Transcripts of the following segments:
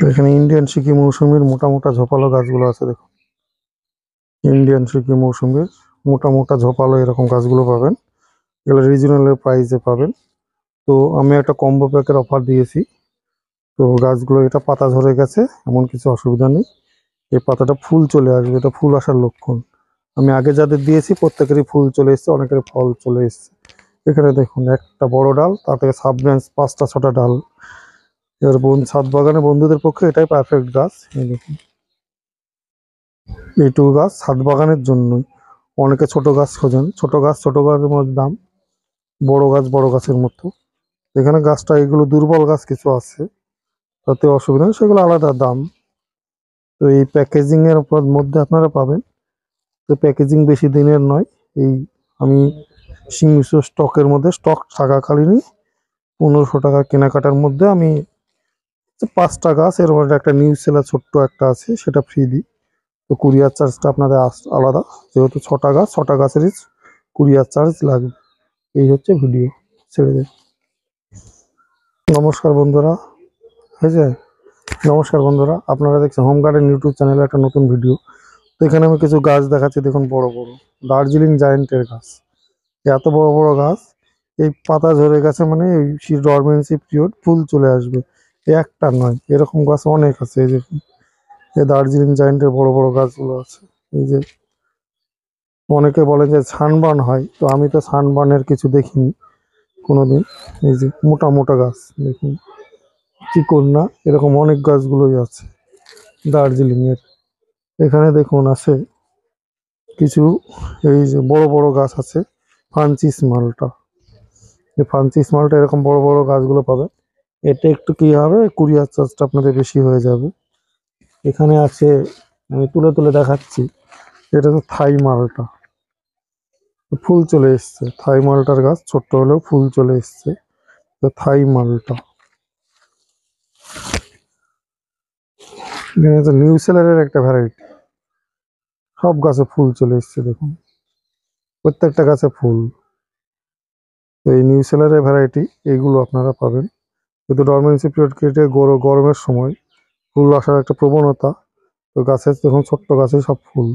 এখানে ইন্ডিয়ান সিকি মৌসুমীর মোটা মোটা ঝোপালো গাছগুলো আছে। দেখুন, ইন্ডিয়ান সিকি মৌসুমীর মোটা মোটা ঝোপালো এরকম গাছগুলো পাবেন। এগুলো রিজনেবল প্রাইসে পাবেন। তো আমি একটা কম্বো প্যাকের অফার দিয়েছি। তো গাছগুলো এটা পাতা ঝরে গেছে, এমন কিছু অসুবিধা নেই। এই পাতাটা ফুল চলে আসবে, এটা ফুল আসার লক্ষণ। আমি আগে যাদের দিয়েছি প্রত্যেকেরই ফুল চলে এসছে, অনেকের ফল চলে এসছে। এখানে দেখুন একটা বড় ডাল, তার থেকে সাব ব্রাঞ্চ 5টা 6টা ডাল। এবার ছাদ বাগানে বন্ধুদের পক্ষে এটাই পারফেক্ট গাছ। এই দেখুন, এইটুকু গাছ ছাদ বাগানের জন্যই। অনেকে ছোট গাছ খোঁজেন, ছোট গাছের মধ্যে দাম, বড় গাছ বড় গাছের মতো। এখানে গাছটা এগুলো দুর্বল গাছ কিছু আছে, তাতে অসুবিধা নেই, সেগুলো আলাদা দাম। তো এই প্যাকেজিং এর মধ্যে আপনারা পাবেন। তো প্যাকেজিং বেশি দিনের নয়। এই আমি সীমিত স্টকের মধ্যে, স্টক থাকাকালীনই 1500 টাকা কেনাকাটার মধ্যে আমি 5টা গাছ, এর মধ্যে একটা নিউ সেলার ছোট্ট একটা আছে, সেটা ফ্রি দিই। তো কুরিয়ার চার্জটা আপনাদের আলাদা, যেহেতু 6টা গাছেরই কুরিয়ার চার্জ লাগবে। এই হচ্ছে ভিডিও, ছেড়ে দেয়। নমস্কার বন্ধুরা, হয়েছে? নমস্কার বন্ধুরা, আপনারা দেখছেন হোম গার্ডেন ইউটিউব চ্যানেলে একটা নতুন ভিডিও। তো এখানে আমি কিছু গাছ দেখাচ্ছি। দেখুন, বড় বড় দার্জিলিং জায়েন্টের গাছ। এত বড় বড় গাছ, এই পাতা ঝরে গেছে মানে এই ডরমেন্সি পিরিয়ড, ফুল চলে আসবে। একটা নয়, এরকম গাছ অনেক আছে। এই যে এই দার্জিলিং জায়েন্টের বড় বড় গাছগুলো আছে। এই যে অনেকে বলেন যে সানবার্ন হয়, তো আমি তো সানবার্নের কিছু দেখিনি কোনোদিন। এই যে মোটা মোটা গাছ দেখুন, কি কন্যা, এরকম অনেক গাছগুলোই আছে দার্জিলিং এর। এখানে দেখুন আছে কিছু, এই যে বড় বড় গাছ আছে, ফ্রান্সিস মালটা। এই ফ্রান্সিস মালটা এরকম বড় বড় গাছগুলো পাবে। এতে একটু কি হবে, কুরিয়ার চার্জটা আপনাদের বেশি হয়ে যাবে। এখানে আছে, আমি তুলে তুলে দেখাচ্ছি, এটা তো থাই মালটা, ফুল চলে এসছে। থাই মালটার গাছ ছোট্ট হলেও ফুল চলে এসছে। তো থাই মালটা, নিউ সেলারের একটা ভ্যারাইটি, সব গাছে ফুল চলে এসছে। দেখুন, প্রত্যেকটা গাছে ফুল। তো এই নিউ সেলারের ভ্যারাইটি, এইগুলো আপনারা পাবেন। কিন্তু ডরমেন্সি পিরিয়ড কেটে গরমের সময় ফুল আসার একটা প্রবণতা। তো গাছের দেখুন, ছোট্ট গাছে সব ফুল।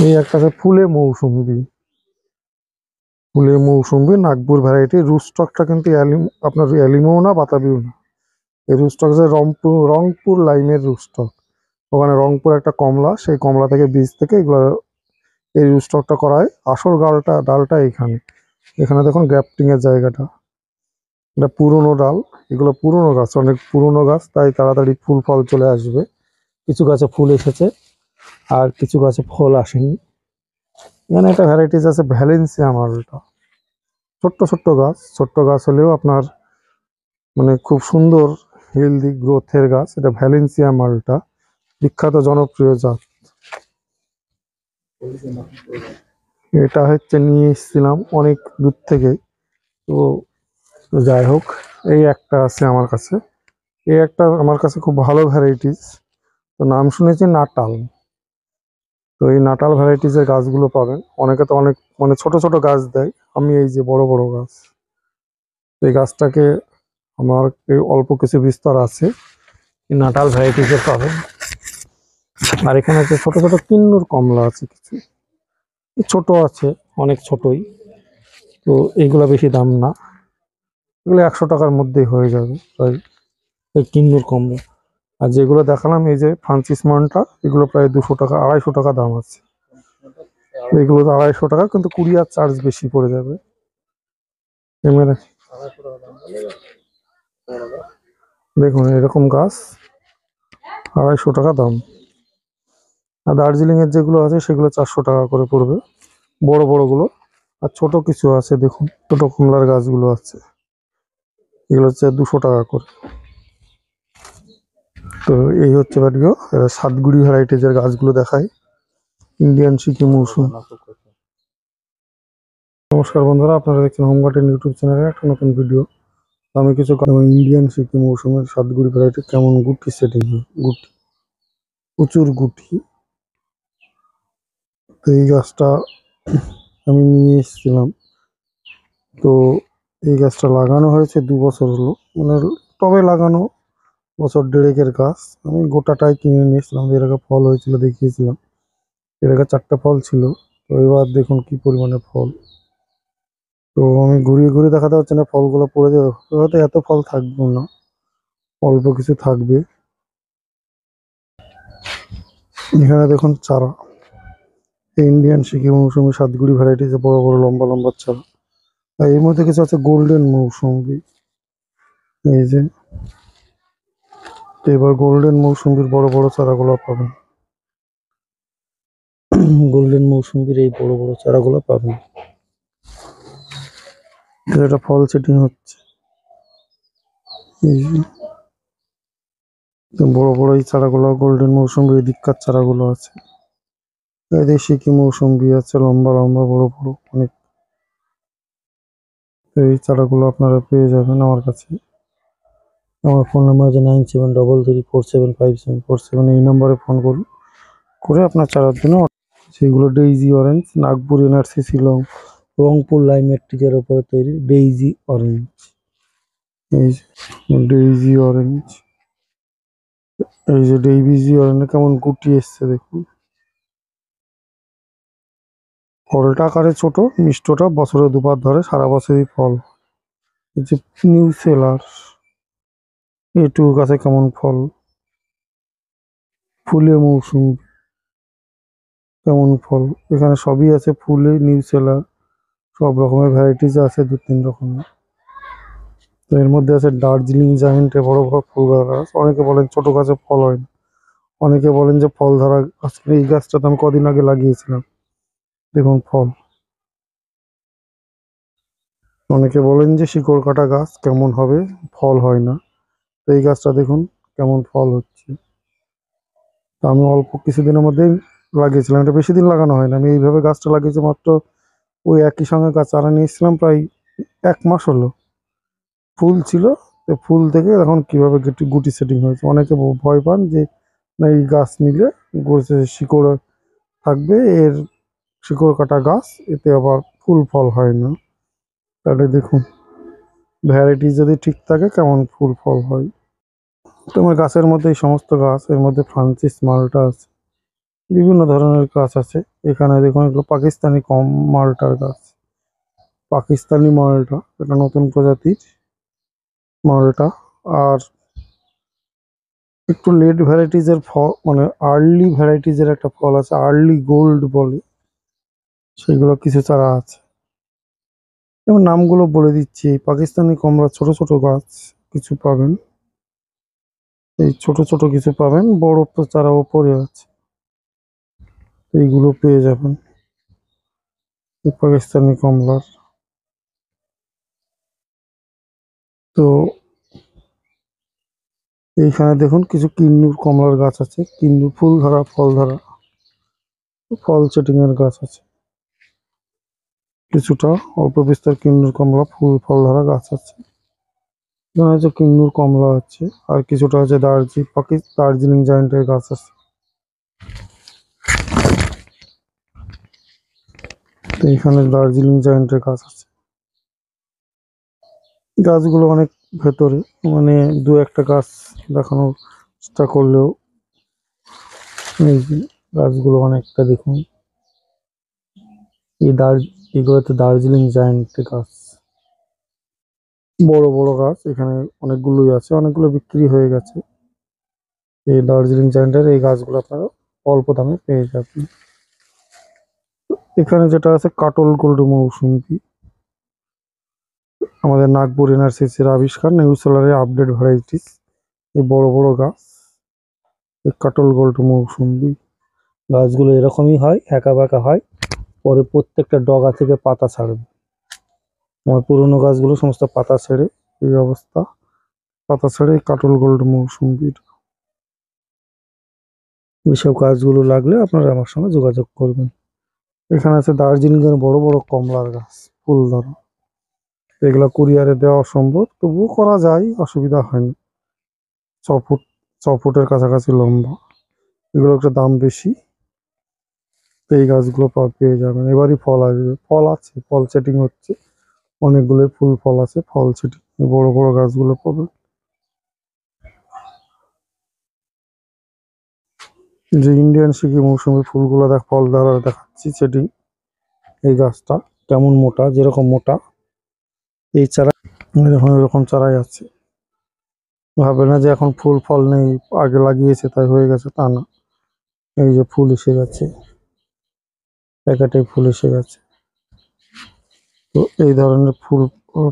এই একটা আছে ফুলে মৌসুম্বি নাগপুর ভ্যারাইটি। রুস্টকটা কিন্তু আপনার অ্যালিমো না, বাতাবিও না। এই রুস্টক যে রংপুর লাইমের রুস্টক। ওখানে রংপুর একটা কমলা, সেই কমলা থেকে বীজ থেকে এগুলো, এই রুস্টকটা করা হয়। আসল ডালটা এখানে। এখানে দেখুন গ্রাফটিং এর জায়গাটা, এটা পুরনো ডাল। এগুলো পুরনো গাছ, অনেক পুরনো গাছ, তাই তাড়াতাড়ি ফুল ফল চলে আসবে। কিছু গাছে ফুল এসেছে, আর কিছু গাছে ফল আসেনি। এখানে একটা ভ্যারাইটিস আছে ভ্যালেন্সিয়া মালটা। ছোট্ট গাছ হলেও আপনার মানে খুব সুন্দর হেলদি গ্রোথের গাছ। এটা ভ্যালেন্সিয়া মালটা, বিখ্যাত জনপ্রিয় জাত। এটা হচ্ছে নিয়ে এসেছিলাম অনেক দূর থেকে। তো যাই হোক, এই একটা আছে আমার কাছে। এই একটা আমার কাছে খুব ভালো ভ্যারাইটিস। তো নাম শুনেছি নাটাল। তো এই নাটাল ভ্যারাইটিসের গাছগুলো পাবেন। অনেকে তো অনেক মানে ছোট ছোট গাছ দেয়, আমি এই যে বড় বড় গাছ। এই গাছটাকে আমার এই অল্প কিছু বিস্তার আছে, এই নাটাল ভ্যারাইটিসের পাবেন। আর এখানে আছে ছোট ছোট কিন্নুর কমলা আছে কিছু, ছোট আছে, অনেক ছোটই। তো এইগুলা বেশি দাম না, এগুলো 100 টাকার মধ্যেই হয়ে যাবে। তাই এই কিন্নুর কমলা। আর যেগুলো দেখালাম এই যে ফ্রান্সিস মানটা, এগুলো প্রায় 200 টাকা 250 টাকা দাম আছে। এগুলো তো 250 টাকা, কিন্তু কুরিয়ার চার্জ বেশি পড়ে যাবে। এমএলএ দেখুন, এরকম গাছ 250 টাকা দাম। আর দার্জিলিং এর যেগুলো আছে সেগুলো 400 টাকা করে পড়বে, বড় বড়গুলো। আর ছোট কিছু আছে, দেখুন ছোট কমলার গাছগুলো আছে, এগুলো হচ্ছে 200 টাকা করে। তো এই হচ্ছে ভিডিও। সাতগুড়ি ভ্যারাইটিজের গাছগুলো দেখায়, ইন্ডিয়ান সিকি মৌসুম। নমস্কার বন্ধুরা, আপনারা দেখছেন হোম গার্ডেন ইউটিউব চ্যানেলে একটা নতুন ভিডিও। আমি কিছু ইন্ডিয়ান সিকি মৌসুমের সাতগুড়ি ভ্যারাইটি কেমন গুটি সেটিং হয়, গুটি প্রচুর গুটি। তো এই গাছটা আমি নিয়ে এসেছিলাম তো এই গাছটা লাগানো হয়েছে 2 বছর হলো, মানে টবে লাগানো, বছর দেড়েকের গাছ। আমি গোটাটাই কিনে নিয়েছিলাম, এর আগে ফল হয়েছিল দেখিয়েছিলাম, এর আগে 4টা ফল ছিল। তো এবার দেখুন কি পরিমাণে ফল। তো আমি ঘুরিয়ে ঘুরিয়ে দেখাতে পারছি না, ফলগুলো পড়ে যাবে, হয়তো এত ফল থাকবে না, অল্প কিছু থাকবে। এখানে দেখুন চারা, ইন্ডিয়ান সিকি মৌসুমি, সাতগুড়ি ভ্যারাইটিস, বড় বড় লম্বা লম্বা চারা। আর এর মধ্যে কিছু আছে গোল্ডেন মৌসুমি, এই যে। তো এবার গোল্ডেন মৌসুমির বড় বড় চারাগুলো পাবেন, গোল্ডেন মৌসুমির এই বড় বড় চারাগুলো পাবেন। এটা ফল সেটিং হচ্ছে, এই যে। তো বড় বড় এই চারাগুলো গোল্ডেন মৌসুমি, এই দিককার চারাগুলো আছে। এদের সিকি মৌসুমি আছে, লম্বা লম্বা বড় বড় অনেক। তো এই চারাগুলো আপনারা পেয়ে যাবেন আমার কাছে। আমার ফোন নাম্বার আছে 9733475747, এই নম্বরে ফোন করুন, করে আপনার চারার জন্য সেগুলো daisy orange, Nagpur NRC Shillong, Rangpur লাইমেট্রিকের উপরে তৈরি ডেইজি অরেঞ্জ। এই যে ডেইজি অরেঞ্জ, এই যে ডেইজি অরেঞ্জ কেমন গুটি এসছে দেখুন। ফলটা আকারে ছোট, মিষ্টটা বছরে দুবার ধরে, সারা বছরই ফল। এই যে নিউ সেলার, এটুকু গাছে কেমন ফল। ফুলে মৌসুমি, কেমন ফল। এখানে সবই আছে, ফুলে নিউ সেলার, সব রকমের ভ্যারাইটিস আছে, 2-3 রকমের। তো এর মধ্যে আছে দার্জিলিং জায়েন্টে বড় বড় ফুল গাছ। অনেকে বলেন ছোট গাছে ফল হয় না, অনেকে বলেন যে ফল ধরা গাছ। এই গাছটা তো আমি কদিন আগে লাগিয়েছিলাম, দেখুন ফল। অনেকে বলেন যে শিকড় কাটা গাছ কেমন হবে, ফল হয় না। তো এই গাছটা দেখুন কেমন ফল হচ্ছে। তো আমি অল্প কিছুদিনের মধ্যেই লাগিয়েছিলাম, এটা বেশি দিন লাগানো হয় না, আমি এইভাবে গাছটা লাগিয়েছি মাত্র ওই একই সঙ্গে গাছ চারা নিয়েছিলাম প্রায় 1 মাস হলো। ফুল ছিল, তো ফুল থেকে এখন কিভাবে গুটি গুটি সেটিং হয়েছে। অনেকে ভয় পান যে না এই গাছ নিলে শিকড় থাকবে, এর শিকড় কাটা গাছ, এতে আবার ফুল ফল হয় না। তাহলে দেখুন ভ্যারাইটি যদি ঠিক থাকে কেমন ফুল ফল হয়। তোমার গাছের মধ্যে এই সমস্ত গাছ, এর মধ্যে ফ্রান্সিস মালটা আছে, বিভিন্ন ধরনের গাছ আছে। এখানে দেখুন এগুলো পাকিস্তানি কম মালটার গাছ, পাকিস্তানি মালটা, এটা নতুন প্রজাতির মালটা। আর একটু লেট ভ্যারাইটিজের ফল, মানে আর্লি ভ্যারাইটিজের একটা ফল আছে, আর্লি গোল্ড বলে, সেগুলো কিছু চারা আছে। যেমন নামগুলো বলে দিচ্ছি, এই পাকিস্তানি কমলা ছোট ছোট গাছ কিছু পাবেন, এই ছোট ছোট কিছু পাবেন, বড় চারা ওপরে আছে, এইগুলো পেয়ে যাবেন এই পাকিস্তানি কমলার। তো এইখানে দেখুন কিছু কিন্নুর কমলার গাছ আছে, কিন্নুর ফুল ধরা ফল ধরা ফল সেটিং এর গাছ আছে, কিছুটা অল্প বিস্তর কিন্নুর কমলা ফুল ফল ধরা গাছ আছে। এখানে হচ্ছে কিন্নুর কমলা আছে, আর কিছুটা আছে দার্জিলিং জায়েন্টের গাছ আছে। তো এখানে দার্জিলিং জায়েন্টের গাছ আছে, গাছগুলো অনেক ভেতরে, মানে 2-1টা গাছ দেখানোর চেষ্টা করলেও, এই যে গাছগুলো অনেকটা দেখুন, এই এগুলো হচ্ছে দার্জিলিং জায়েন্টের গাছ, বড় বড় গাছ। এখানে অনেকগুলোই আছে, অনেকগুলো বিক্রি হয়ে গেছে। এই দার্জিলিং জায়েন্টের এই গাছগুলো আপনারা অল্প দামে পেয়ে যাবেন। এখানে যেটা আছে কাটল গোল্ড মৌসুমী, আমাদের নাগপুর এনআরসিসির আবিষ্কার, নিউ সেলারের আপডেট ভ্যারাইটিস, এই বড় বড় গাছ, এই কাটল গোল্ড মৌসুমী। গাছগুলো এরকমই হয়, একা বাঁকা হয়, পরে প্রত্যেকটা ডগা থেকে পাতা ছাড়বে। আমার পুরোনো গাছগুলো সমস্ত পাতা ছেড়ে এই অবস্থা, পাতা ছেড়ে এই কাটল গোল্ড মৌসুমীর। এইসব গাছগুলো লাগলে আপনারা আমার সঙ্গে যোগাযোগ করবেন। এখানে আছে দার্জিলিং এর বড় বড় কমলার গাছ, ফুল ধরা। এগুলো কুরিয়ারে দেওয়া অসম্ভব, তবুও করা যায়, অসুবিধা হয় না। 6 ফুট, 6 ফুটের কাছাকাছি লম্বা, এগুলো একটু দাম বেশি। তো এই গাছগুলো পেয়ে যাবেন, এবারই ফল আসবে, ফল আছে, ফল সেটিং হচ্ছে, অনেকগুলো ফুল ফল আছে, ফল ছিটি বড় বড় গাছগুলো পাবে। যে ইন্ডিয়ান সিকি মৌসুমী ফুলগুলো ফল দ্বারা দেখাচ্ছি সেটি এই গাছটা কেমন মোটা, যেরকম মোটা এই চারা এরকম এরকম চারাই আছে। ভাবে না যে এখন ফুল ফল নেই, আগে লাগিয়েছে তাই হয়ে গেছে, তা না। এই যে ফুল এসে গেছে, প্যাকেটে ফুল এসে গেছে। তো এই ধরনের ফুল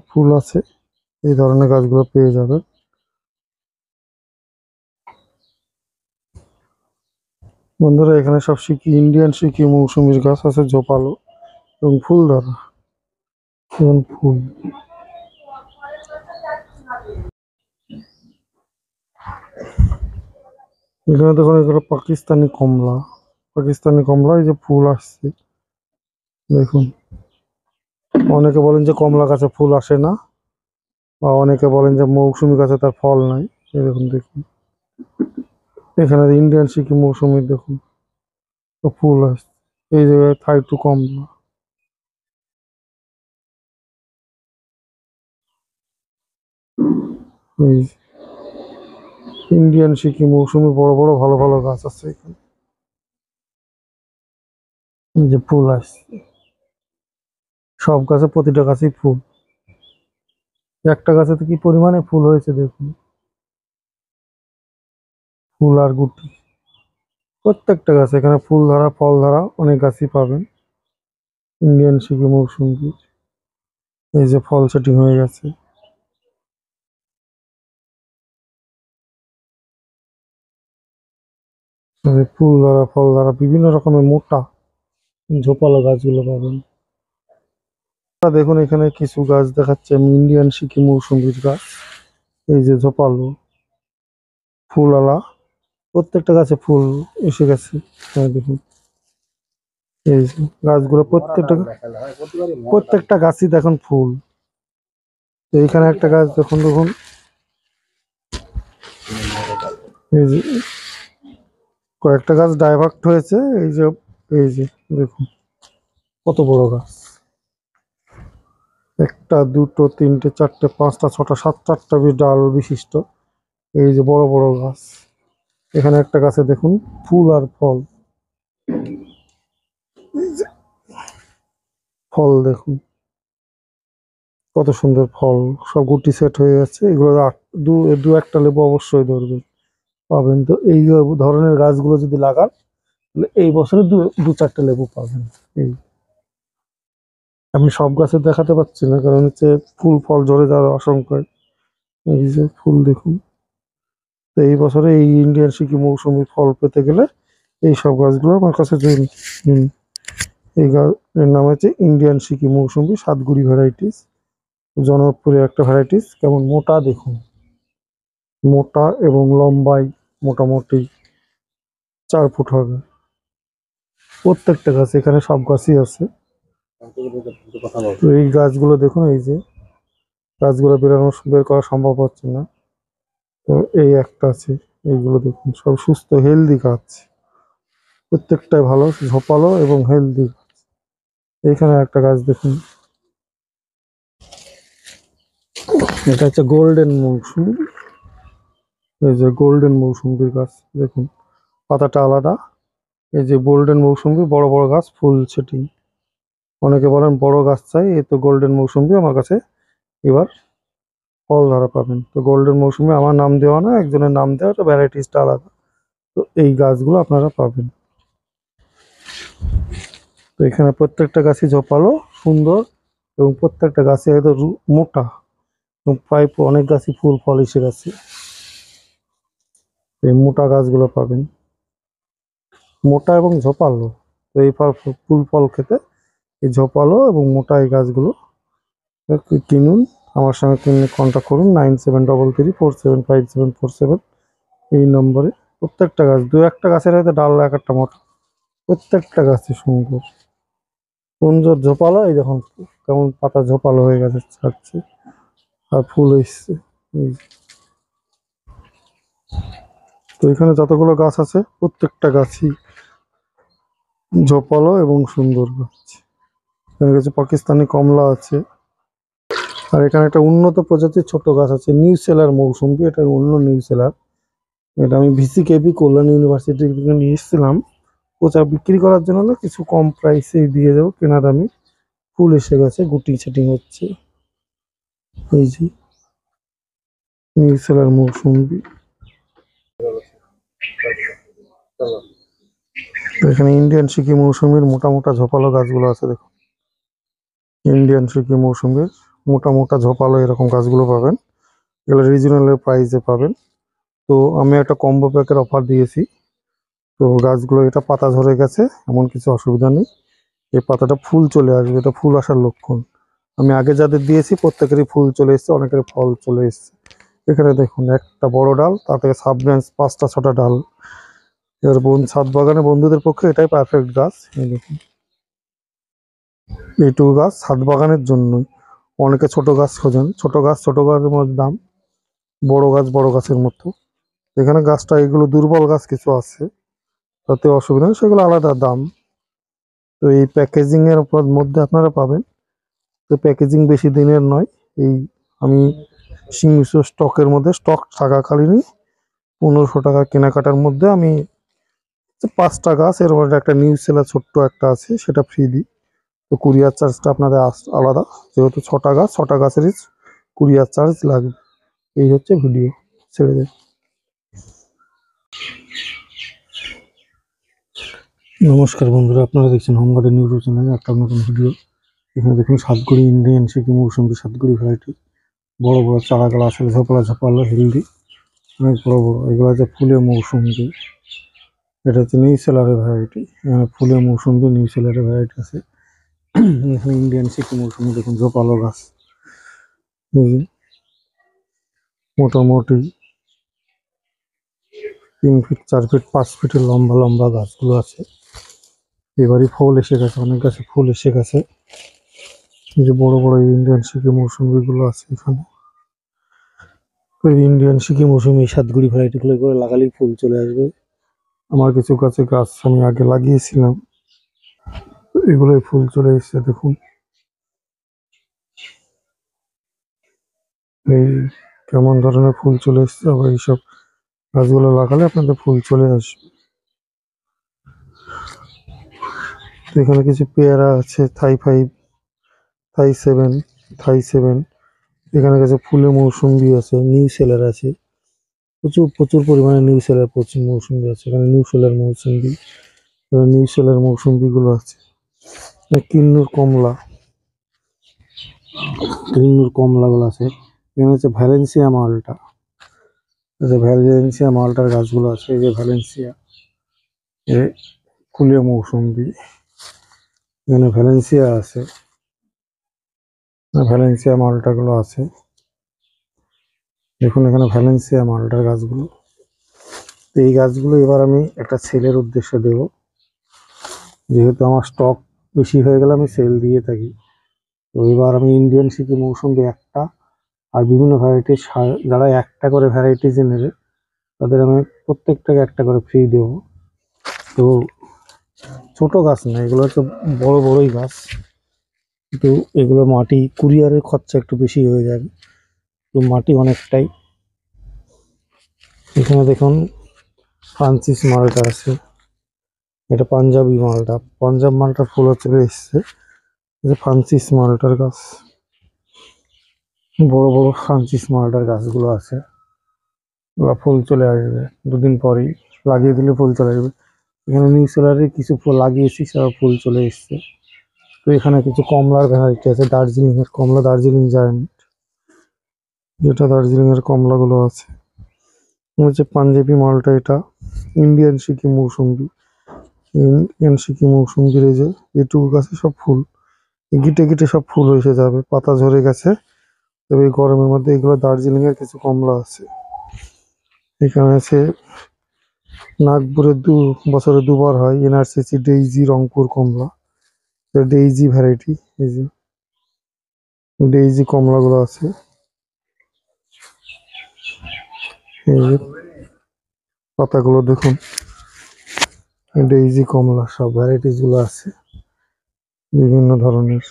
ফুল আছে, এই ধরনের গাছগুলো পেয়ে যাবে। বন্ধুরা এখানে সব সিকি ইন্ডিয়ান সিকি মৌসুমীর গাছ আছে, ঝোপালো এবং ফুল ধরা এবং ফুল। এখানে দেখুন এগুলো পাকিস্তানি কমলা, পাকিস্তানি কমলা। এই যে ফুল আসছে দেখুন। অনেকে বলেন যে কমলা গাছে ফুল আসে না, বা অনেকে বলেন যে মৌসুমী গাছে তার ফল নাই। এই দেখুন দেখুন এখানে ইন্ডিয়ান সিকিম মৌসুমীর দেখুন ফুল আসছে। এই জায়গায় থাই টু কমলা। এই ইন্ডিয়ান সিকিম মৌসুমী বড় বড় ভালো ভালো গাছ আছে এখানে। এই যে ফুল আসছে, সব গাছে প্রতিটা গাছেই ফুল। একটা গাছে তো কি পরিমাণে ফুল হয়েছে দেখুন, ফুল আর গুটি। প্রত্যেকটা গাছ এখানে ফুল ধরা ফল ধরা অনেক গাছই পাবেন ইন্ডিয়ান সিকিম মৌসুমী। এই যে ফল সেটিং হয়ে গেছে। এই যে ফুল ধরা ফল ধরা বিভিন্ন রকমের মোটা ঝোপালো গাছগুলো পাবেন। দেখুন এখানে কিছু গাছ দেখাচ্ছে আমি, ইন্ডিয়ান সিকিম মৌসুমীর গাছ। এই যে ঝোপালো ফুলওয়ালা, প্রত্যেকটা গাছে ফুল এসে গেছে। হ্যাঁ দেখুন এই যে গাছগুলো প্রত্যেকটা গাছই দেখুন ফুল। তো এইখানে একটা গাছ দেখুন দেখুন, এই যে কয়েকটা গাছ ডাইভার্ট হয়েছে। এই যে দেখুন কত বড় গাছ, একটা দুটো তিনটে চারটে পাঁচটা ছটা সাতটা আটটা ডাল বিশিষ্ট। এই যে বড় বড় গাছ, এখানে একটা গাছে দেখুন ফুল আর ফল। ফল দেখুন কত সুন্দর ফল, সব গুটি সেট হয়ে যাচ্ছে। এগুলো দু দু একটা লেবু অবশ্যই ধরবে পাবেন। তো এই ধরনের গাছগুলো যদি লাগান তাহলে এই বছরে দু চারটে লেবু পাবেন। এই আমি সব গাছে দেখাতে পাচ্ছি না, কারণ হচ্ছে ফুল ফল ঝরে যাওয়ার আশঙ্কায়। এই যে ফুল দেখুন। তো এই বছরে এই ইন্ডিয়ান সিকিম মৌসুমী ফল পেতে গেলে এই সব গাছগুলো আমার কাছে নিন। এই গাছের নাম হচ্ছে ইন্ডিয়ান সিকিম মৌসুমী, সাতগুড়ি ভ্যারাইটিস, জনপ্রিয় একটা ভ্যারাইটিস। কেমন মোটা দেখুন, মোটা এবং লম্বাই মোটামুটি 4 ফুট হবে প্রত্যেকটা গাছ। এখানে সব গাছই আছে। তো এই গাছগুলো দেখুন, এই যে গাছগুলো বের করা সম্ভব হচ্ছে না। তো এই একটা আছে, এইগুলো দেখুন সব সুস্থ হেলদি গাছ, প্রত্যেকটাই ভালো ঝোপালো এবং হেলদি। এইখানে একটা গাছ দেখুন, এটা হচ্ছে গোল্ডেন মৌসুমী। এই যে গোল্ডেন মৌসুমীর গাছ দেখুন, পাতাটা আলাদা। এই যে গোল্ডেন মৌসুমী বড় বড় গাছ, ফুল সেটিং। অনেকে বলেন বড় গাছ চাই, এই তো গোল্ডেন মৌসুমী আমার কাছে এবার ফল ধরা পাবেন। তো গোল্ডেন মৌসুমী আমার নাম দেওয়া না, একজনের নাম দেওয়া, তো ভ্যারাইটিসটা আলাদা। তো এই গাছগুলো আপনারা পাবেন। তো এখানে প্রত্যেকটা গাছই ঝোপালো সুন্দর, এবং প্রত্যেকটা গাছে একদম মোটা, এবং প্রায় অনেক গাছই ফুল ফল এসে গেছে। এই মোটা গাছগুলো পাবেন, মোটা এবং ঝোপালো। তো এই ফুল ফল খেতে এই ঝোপালো এবং মোটা এই গাছগুলো কিনুন। আমার সঙ্গে কিনে কন্ট্যাক্ট করুন 973334754747 এই নম্বরে। প্রত্যেকটা গাছ দু একটা গাছের হয়তো ডাল এক একটা মোটা, প্রত্যেকটা গাছই সুন্দর সুন্দর ঝোপালো। এই দেখুন কেমন পাতা ঝোপালো হয়ে গেছে, ছাড়ছে আর ফুল এসছে। এই তো এখানে যতগুলো গাছ আছে প্রত্যেকটা গাছই ঝোপালো এবং সুন্দর গাছ। এখানে কিছু পাকিস্তানি কমলা আছে। আর এখানে একটা উন্নত প্রজাতির ছোট গাছ আছে, নিউ সেলার মৌসুমী। এটা অন্য নিউ সেলার। এটা আমি ভিসিকেবি কল্যাণ ইউনিভার্সিটি থেকে নিয়ে এসেছিলাম। ওটা বিক্রি করার জন্য না, কিছু কম প্রাইসে দিয়ে দেবো কেনা দামি। ফুল এসে গেছে, গুটি সেটিং হচ্ছে। এই যে নিউ সেলার মৌসুমী। এখানে ইন্ডিয়ান সিকি মৌসুমীর মোটা মোটা ঝোপালো গাছগুলো আছে, দেখুন। ইন্ডিয়ান সিকি মৌসুমীর মোটা মোটা ঝোপালো এরকম গাছগুলো পাবেন। এগুলো রিজনেবল প্রাইসে পাবেন। তো আমি একটা কম্বো প্যাকের অফার দিয়েছি। তো গাছগুলো এটা পাতা ঝরে গেছে, এমন কিছু অসুবিধা নেই। এই পাতাটা ফুল চলে আসবে, এটা ফুল আসার লক্ষণ। আমি আগে যাদের দিয়েছি প্রত্যেকেরই ফুল চলে এসছে, অনেকের ফল চলে এসছে। এখানে দেখুন একটা বড় ডাল, তার থেকে সাব ব্রাঞ্চ 5টা 6টা ডাল। এবার ছাদ বাগানে বন্ধুদের পক্ষে এটাই পারফেক্ট গাছ। এই দেখুন, এইটুকু গাছ ছাদ বাগানের জন্যই। অনেকে ছোট গাছ খোঁজেন, ছোট গাছের মধ্যে দাম, বড় গাছের মতো। এখানে গাছটা এগুলো দুর্বল গাছ কিছু আছে, তাতে অসুবিধা নেই, সেগুলো আলাদা দাম। তো এই প্যাকেজিং এর মধ্যে আপনারা পাবেন। তো প্যাকেজিং বেশি দিনের নয়। এই আমি সীমিত স্টকের মধ্যে, স্টক থাকাকালীনই 1500 টাকা কেনাকাটার মধ্যে আমি 5টা গাছ, এর মধ্যে একটা নিউ সেলার ছোট্ট একটা আছে, সেটা ফ্রি দিই। তো কুরিয়ার চার্জটা আপনাদের আলাদা, যেহেতু 6টা গাছেরই কুরিয়ার চার্জ লাগবে। এই হচ্ছে ভিডিও, ছেড়ে দেয়। নমস্কার বন্ধুরা, আপনারা দেখছেন হোম গার্ডেন ইউটিউব চ্যানেলে একটা নতুন ভিডিও। এখানে দেখুন সাতগুড়ি ইন্ডিয়ান সিকি মৌসুমী, সাতগুড়ি ভ্যারাইটি। বড় বড় চারাগুলো আসলে ঝোপালো হেলদি, অনেক বড় বড়। এগুলো হচ্ছে ফুলে মৌসুমী। এটা হচ্ছে নিউ সেলারের ভ্যারাইটি। এখানে ফুলে মৌসুমী নিউ সেলারের ভ্যারাইটি আছে। এখানে ইন্ডিয়ান সিকি মৌসুমী দেখুন, ঝোপালো গাছ। মোটামুটি 3 ফিট 4 ফিট 5 ফিটের লম্বা লম্বা গাছগুলো আছে। এবারই ফুল এসে গেছে, অনেক গাছে ফুল এসে গেছে। এই যে বড় বড় ইন্ডিয়ান সিকি মৌসুমী গুলো আছে এখানে। ইন্ডিয়ান সিকি মৌসুমী সাতগুড়ি ভ্যারাইটি গুলো করে লাগালেই ফুল চলে আসবে। আমার কিছু গাছে গাছ আমি আগে লাগিয়েছিলাম, এগুলোই ফুল চলে এসছে দেখুন। এই কেমন ধরনের ফুল চলে এসছে। আবার এইসব গাছগুলো লাগালে আপনাদের ফুল চলে আসবে। এখানে কিছু পেয়ারা আছে, থাই 7, থাই 7। এখানে কাছে ফুলে মৌসুমী আছে, নিউ সেলার আছে। প্রচুর প্রচুর পরিমাণে নিউ সেলার প্রচুর মৌসুমী আছে। এখানে নিউ সেলার মৌসুমী গুলো আছে। কিন্নুর কমলা গুলো আছে। এখানে হচ্ছে ভ্যালেন্সিয়া মালটার গাছগুলো আছে। এই যে ভ্যালেন্সিয়া, ফুলে মৌসুমী। এখানে ভ্যালেন্সিয়া আছে, ভ্যালেন্সিয়া মালটা গুলো আছে। দেখুন এখানে ভ্যালেন্সিয়া মালটার গাছগুলো। তো এই গাছগুলো এবার আমি একটা সেলের উদ্দেশ্যে দেব, যেহেতু আমার স্টক বেশি হয়ে গেলে আমি সেল দিয়ে থাকি। তো এবার আমি ইন্ডিয়ান সিকি মৌসুমী একটা, আর বিভিন্ন ভ্যারাইটির, যারা একটা করে ভ্যারাইটিস নেবে তাদের আমি প্রত্যেকটাকে একটা করে ফ্রি দেবো। তো ছোট গাছ না, এগুলো হচ্ছে বড়ই গাছ। কিন্তু এগুলো মাটি কুরিয়ারের খরচা একটু বেশি হয়ে যাবে, তো মাটি অনেকটাই। এখানে দেখুন ফ্রান্সিস মালটা আছে, এটা পাঞ্জাবি মালটা, পাঞ্জাব মালটার ফুল চলে এসছে। ফ্রান্সিস মালটার গাছ, বড় বড় ফ্রান্সিস মালটার গাছগুলো আছে। ওগুলো ফুল চলে আসবে 2 দিন পরেই, লাগিয়ে দিলে ফুল চলে আসবে। এখানে নিউ সেলারে কিছু ফুল লাগিয়েছি, সব ফুল চলে এসছে। তো এখানে কিছু কমলার ভ্যারাইটি আছে, দার্জিলিং এর কমলা, দার্জিলিং জায়ান্ট, যেটা দার্জিলিং এর কমলাগুলো আছে। হচ্ছে পাঞ্জাবি মালটা, এটা ইন্ডিয়ান সিকি মৌসুমী। ইন্ডিয়ান সিকি মৌসুমীর এই যে এটুকু গাছে সব ফুল, গিটে গিটে সব ফুল এসে যাবে, পাতা ঝরে গেছে। তবে এই গরমের মধ্যে এগুলো দার্জিলিং এর কিছু কমলা আছে। এখানে আছে নাগপুরে বছরে 2বার হয় এনআরসিসি ডেইজি রংপুর কমলা, ডেইজি ভ্যারাইটি। এই যে ডেইজি কমলা গুলো আছে। এই যে পাতাগুলো দেখুন, ডেইজি কমলা সব ভ্যারাইটিস গুলো আছে বিভিন্ন ধরনের।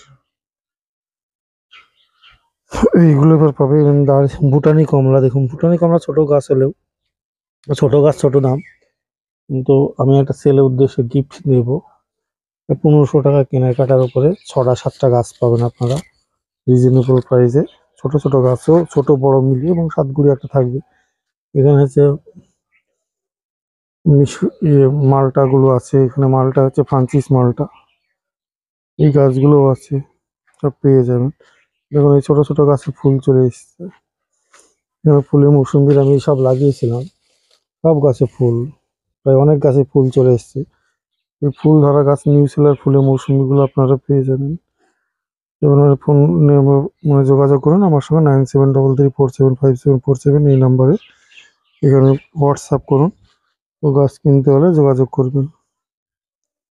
এইগুলো এবার পাবে। এবং ভুটানি কমলা দেখুন, ভুটানি কমলা ছোট গাছ হলেও, ছোট গাছ ছোট দাম, কিন্তু আমি একটা সেলের উদ্দেশ্যে গিফট দেবো। 1500 টাকা কেনাকাটার উপরে 6টা 7টা গাছ পাবেন আপনারা রিজনেবল প্রাইসে। ছোট ছোট গাছও ছোট বড় মিলিয়ে, এবং সাতগুড়ি একটা থাকবে। এখানে হচ্ছে মালটা গুলো আছে, এখানে মালটা হচ্ছে ফ্রান্সিস মালটা, এই গাছগুলো আছে, সব পেয়ে যাবেন। দেখুন এই ছোট ছোট গাছে ফুল চলে এসছে। এবার ফুলের মৌসুম্বির আমি সব লাগিয়েছিলাম, সব গাছে ফুল, প্রায় অনেক গাছে ফুল চলে এসছে। এই ফুল ধরা গাছ নিউ সেলার ফুলের মৌসুমিগুলো আপনারা পেয়ে যাবেন। এবার ফোন মানে যোগাযোগ করুন আমার সঙ্গে 9733475747 এই নাম্বারে। এখানে হোয়াটসঅ্যাপ করুন, ও গাছ কিনতে হলে যোগাযোগ করবেন।